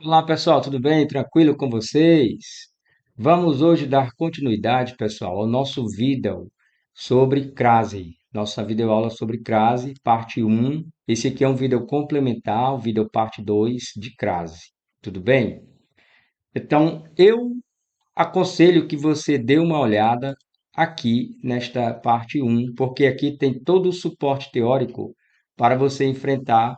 Olá, pessoal, tudo bem? Tranquilo com vocês? Vamos hoje dar continuidade, pessoal, ao nosso vídeo sobre crase. Nossa videoaula sobre crase, parte um. Esse aqui é um vídeo complementar, o vídeo parte 2 de crase. Tudo bem? Então, eu aconselho que você dê uma olhada aqui nesta parte um, porque aqui tem todo o suporte teórico para você enfrentar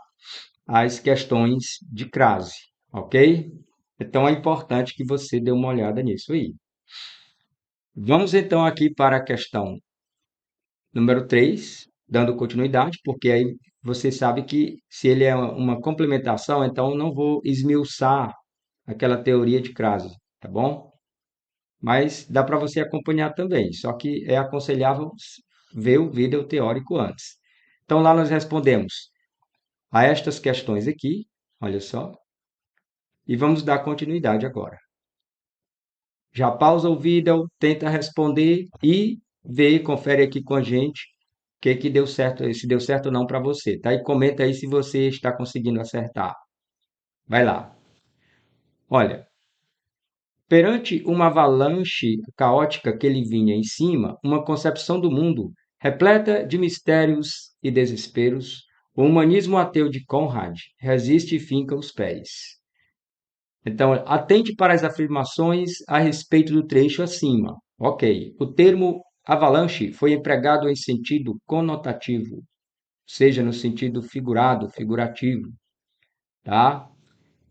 as questões de crase, ok? Então é importante que você dê uma olhada nisso aí. Vamos então aqui para a questão número 3, dando continuidade, porque aí você sabe que se ele é uma complementação, então eu não vou esmiuçar aquela teoria de crase, tá bom? Mas dá para você acompanhar também, só que é aconselhável ver o vídeo teórico antes. Então lá nós respondemos a estas questões aqui, olha só, e vamos dar continuidade agora. Já pausa o vídeo, tenta responder e vê, confere aqui com a gente o que deu certo, se deu certo ou não para você, tá? E comenta aí se você está conseguindo acertar. Vai lá. Olha, perante uma avalanche caótica que lhe vinha em cima, uma concepção do mundo repleta de mistérios e desesperos, o humanismo ateu de Conrad resiste e finca os pés. Então, atente para as afirmações a respeito do trecho acima. Ok. O termo avalanche foi empregado em sentido conotativo, seja no sentido figurado, figurativo, tá?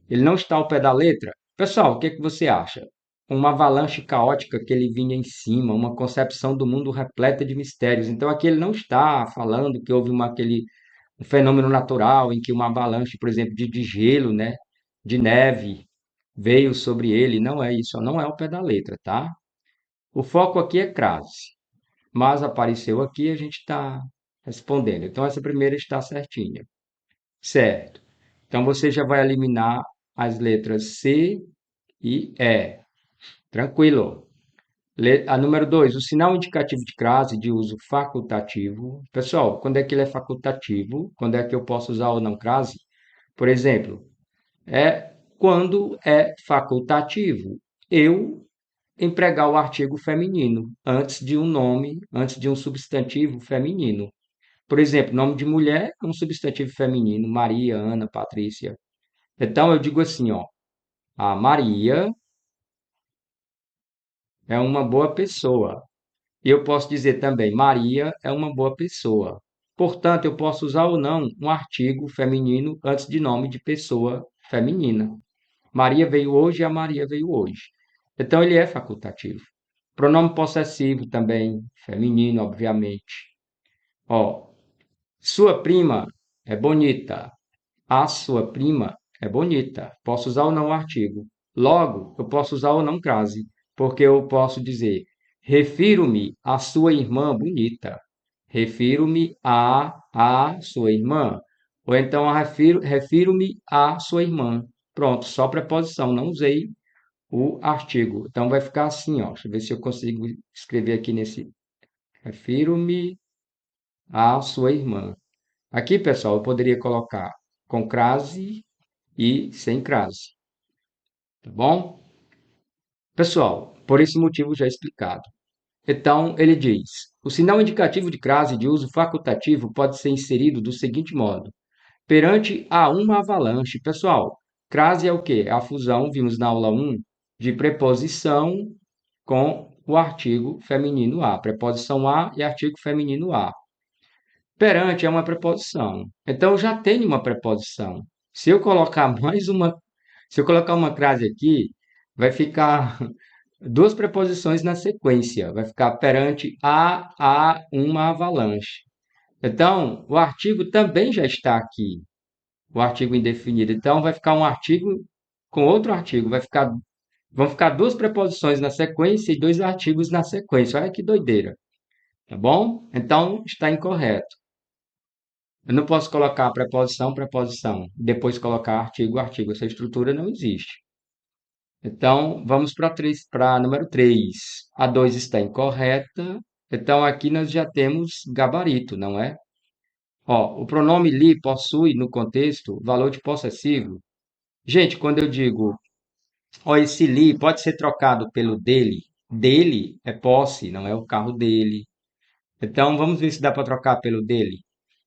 Ele não está ao pé da letra. Pessoal, o que é que você acha? Uma avalanche caótica que ele vinha em cima, uma concepção do mundo repleta de mistérios. Então, aqui ele não está falando que houve um fenômeno natural em que uma avalanche, por exemplo, de gelo, né, de neve, veio sobre ele. Não é isso, não é o pé da letra, tá? O foco aqui é crase, mas apareceu aqui e a gente está respondendo. Então, essa primeira está certinha. Certo. Então, você já vai eliminar as letras C e E. Tranquilo. A número 2, o sinal indicativo de crase de uso facultativo. Pessoal, quando é que ele é facultativo? Quando é que eu posso usar ou não crase? Por exemplo, é quando é facultativo. Eu empregar o artigo feminino antes de um nome, antes de um substantivo feminino. Por exemplo, nome de mulher é um substantivo feminino, Maria, Ana, Patrícia. Então eu digo assim, ó, a Maria é uma boa pessoa. E eu posso dizer também, Maria é uma boa pessoa. Portanto, eu posso usar ou não um artigo feminino antes de nome de pessoa feminina. Maria veio hoje e a Maria veio hoje. Então, ele é facultativo. Pronome possessivo também, feminino, obviamente. Ó, sua prima é bonita. A sua prima é bonita. Posso usar ou não o artigo. Logo, eu posso usar ou não crase, porque eu posso dizer: refiro-me à sua irmã bonita. Refiro-me a sua irmã. Ou então, refiro-me à sua irmã. Pronto, só preposição, não usei o artigo. Então vai ficar assim, ó. Deixa eu ver se eu consigo escrever aqui nesse. Refiro-me à sua irmã. Aqui, pessoal, eu poderia colocar com crase e sem crase, tá bom? Pessoal, por esse motivo já explicado. Então, ele diz: o sinal indicativo de crase de uso facultativo pode ser inserido do seguinte modo: perante a uma avalanche. Pessoal, crase é o quê? É a fusão, vimos na aula um, de preposição com o artigo feminino a. Preposição a e artigo feminino a. Perante é uma preposição. Então, eu já tenho uma preposição. Se eu colocar mais uma, se eu colocar uma crase aqui, vai ficar duas preposições na sequência. Vai ficar perante a uma avalanche. Então, o artigo também já está aqui, o artigo indefinido. Então, vai ficar um artigo com outro artigo. Vão ficar duas preposições na sequência e dois artigos na sequência. Olha que doideira, tá bom? Então, está incorreto. Eu não posso colocar preposição, preposição, depois colocar artigo, artigo. Essa estrutura não existe. Então, vamos para número 3. A 2 está incorreta. Então, aqui nós já temos gabarito, não é? Ó, o pronome li possui, no contexto, valor de possessivo Gente, quando eu digo, ó, esse li pode ser trocado pelo dele. Dele é posse, não é o carro dele. Então, vamos ver se dá para trocar pelo dele.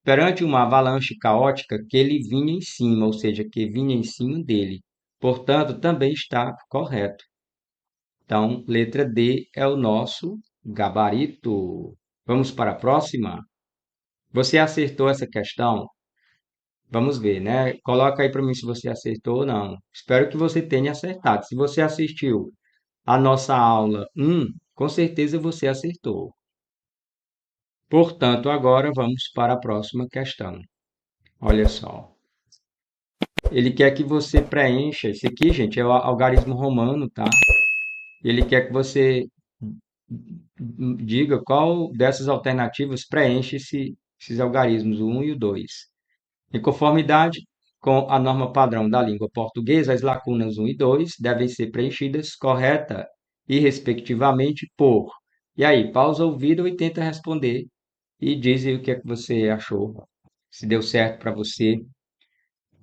Perante uma avalanche caótica que ele vinha em cima, ou seja, que vinha em cima dele. Portanto, também está correto. Então, letra D é o nosso gabarito. Vamos para a próxima? Você acertou essa questão? Vamos ver, né? Coloca aí para mim se você acertou ou não. Espero que você tenha acertado. Se você assistiu a nossa aula com certeza você acertou. Portanto, agora vamos para a próxima questão. Olha só. Ele quer que você preencha. Esse aqui, gente, é o algarismo romano, tá? Ele quer que você diga qual dessas alternativas preenche esses algarismos, o 1 e o 2. Em conformidade com a norma padrão da língua portuguesa, as lacunas 1 e 2 devem ser preenchidas correta e respectivamente por. E aí, pausa o vídeo e tenta responder e diz aí o que é que você achou, se deu certo para você.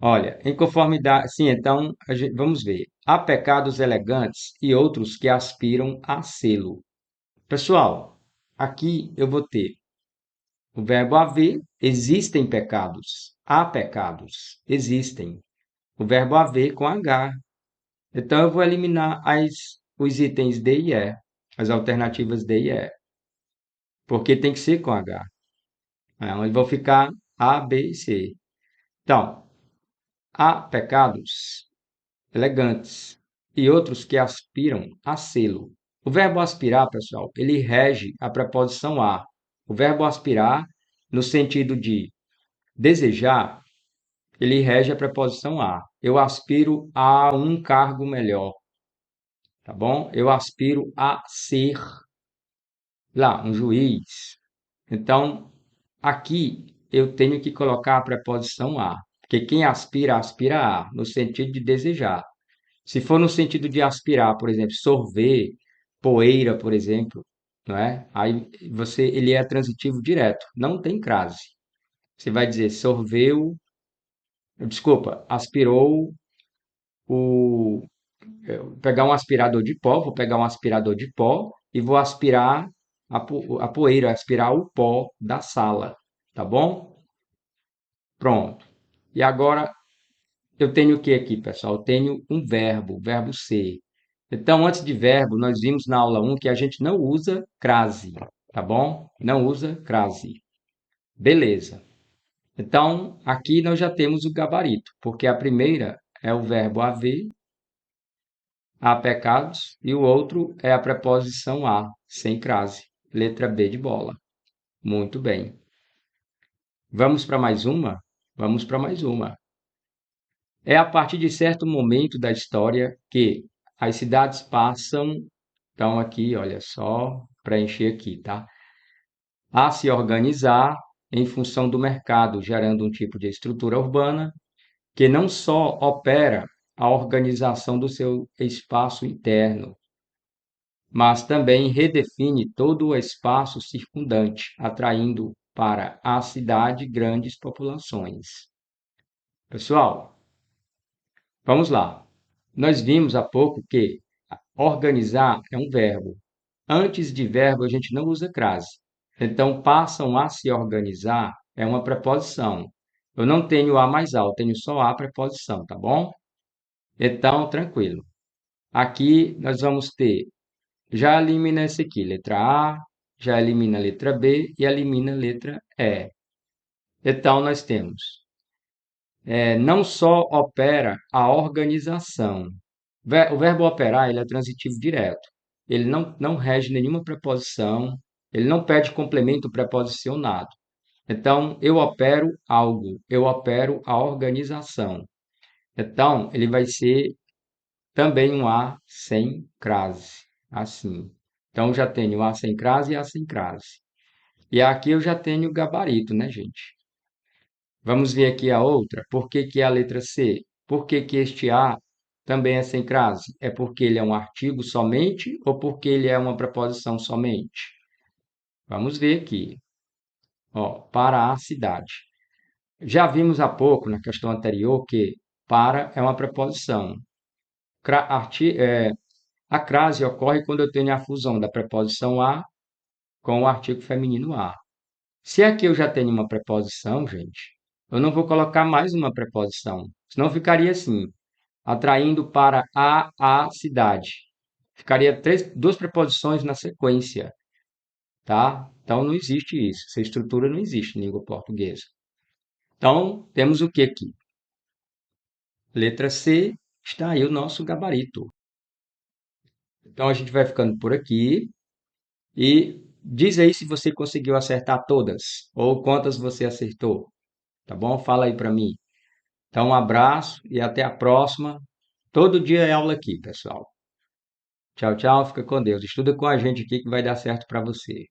Olha, em conformidade, sim, então vamos ver. Há pecados elegantes e outros que aspiram a sê-lo. Pessoal, aqui eu vou ter o verbo haver, existem pecados. Há pecados, existem. O verbo haver com H. Então eu vou eliminar os itens D e E, as alternativas D e E, porque tem que ser com H. Então, eu vou ficar A, B e C. Então, há pecados elegantes e outros que aspiram a sê-lo. O verbo aspirar, pessoal, ele rege a preposição a. O verbo aspirar, no sentido de desejar, ele rege a preposição a. Eu aspiro a um cargo melhor, tá bom? Eu aspiro a ser lá um juiz. Então, aqui eu tenho que colocar a preposição a, porque quem aspira, aspira a, no sentido de desejar. Se for no sentido de aspirar, por exemplo, sorver, poeira, por exemplo, não é? Aí ele é transitivo direto, não tem crase. Você vai dizer sorveu, desculpa, aspirou o pegar um aspirador de pó, vou pegar um aspirador de pó e vou aspirar a poeira, aspirar o pó da sala, tá bom? Pronto. E agora eu tenho o que aqui, pessoal? Eu tenho um verbo, o verbo ser. Então, antes de verbo, nós vimos na aula 1 que a gente não usa crase, tá bom? Não usa crase. Beleza. Então, aqui nós já temos o gabarito, porque a primeira é o verbo haver, há pecados, e o outro é a preposição a, sem crase. Letra B de bola. Muito bem. Vamos para mais uma? Vamos para mais uma. É a partir de certo momento da história que as cidades passam, então aqui, olha só, preencher aqui, tá? A se organizar em função do mercado, gerando um tipo de estrutura urbana que não só opera a organização do seu espaço interno, mas também redefine todo o espaço circundante, atraindo para a cidade grandes populações. Pessoal, vamos lá. Nós vimos há pouco que organizar é um verbo. Antes de verbo, a gente não usa crase. Então, passam a se organizar é uma preposição. Eu não tenho a mais alto, tenho só a preposição, tá bom? Então, tranquilo. Aqui nós vamos ter, já elimina esse aqui, letra A, já elimina a letra B e elimina a letra E. Então, nós temos não só opera a organização. O verbo operar ele é transitivo direto. Ele não rege nenhuma preposição, ele não pede complemento preposicionado. Então, eu opero algo, eu opero a organização. Então, ele vai ser também um A sem crase, assim. Então, já tenho A sem crase e A sem crase. E aqui eu já tenho o gabarito, né, gente? Vamos ver aqui a outra. Por que que é a letra C? Por que que este A também é sem crase? É porque ele é um artigo somente ou porque ele é uma preposição somente? Vamos ver aqui. Ó, para a cidade. Já vimos há pouco, na questão anterior, que Para é uma preposição. A crase ocorre quando eu tenho a fusão da preposição a com o artigo feminino a. Se aqui eu já tenho uma preposição, gente, eu não vou colocar mais uma preposição. Senão ficaria assim, atraindo para a cidade. Ficaria duas preposições na sequência, tá? Então não existe isso. Essa estrutura não existe em língua portuguesa. Então, temos o que aqui? Letra C, está aí o nosso gabarito. Então a gente vai ficando por aqui e diz aí se você conseguiu acertar todas ou quantas você acertou, tá bom? Fala aí para mim. Então, um abraço e até a próxima. Todo dia é aula aqui, pessoal. Tchau, tchau. Fica com Deus. Estuda com a gente aqui que vai dar certo para você.